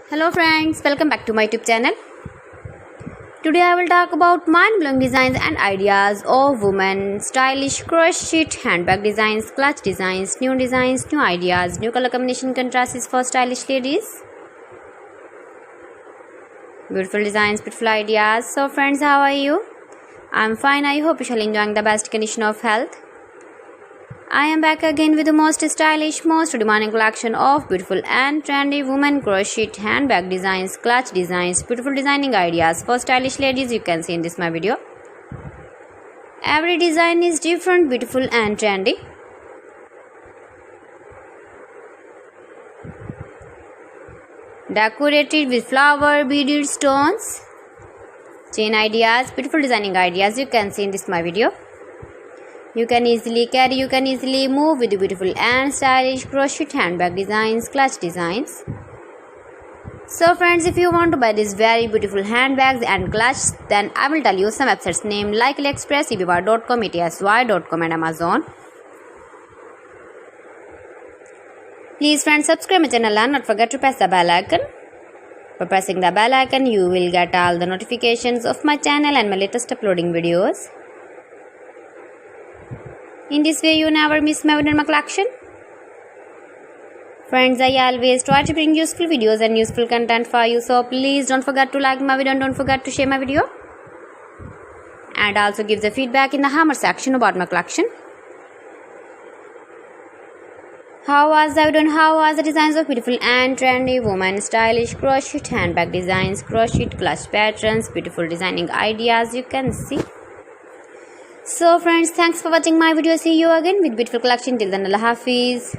Hello friends, welcome back to my YouTube channel. Today I will talk about mind-blowing designs and ideas of women, stylish crochet handbag designs, clutch designs, new ideas, new color combination contrasts for stylish ladies. Beautiful designs, beautiful ideas. So friends, how are you? I'm fine. I hope you shall enjoying the best condition of health. I am back again with the most stylish, most demanding collection of beautiful and trendy women crochet handbag designs, clutch designs, beautiful designing ideas for stylish ladies you can see in this my video. Every design is different, beautiful and trendy. Decorated with flower beaded stones. Chain ideas, beautiful designing ideas you can see in this my video. You can easily carry, you can easily move with beautiful and stylish crochet handbag designs, clutch designs. So friends, if you want to buy these very beautiful handbags and clutch, then I will tell you some websites name like AliExpress, eBay.com, ETSY.com and Amazon. Please friends, subscribe my channel and not forget to press the bell icon. By pressing the bell icon, you will get all the notifications of my channel and my latest uploading videos. In this way, you never miss my video in my collection. Friends, I always try to bring useful videos and useful content for you. So please don't forget to like my video and don't forget to share my video. And also give the feedback in the hammer section about my collection. How was the video and how was the designs of beautiful and trendy women, stylish crochet handbag designs, crochet clutch patterns, beautiful designing ideas you can see. So friends, thanks for watching my video. See you again with beautiful collection. Till then, Allah Hafiz.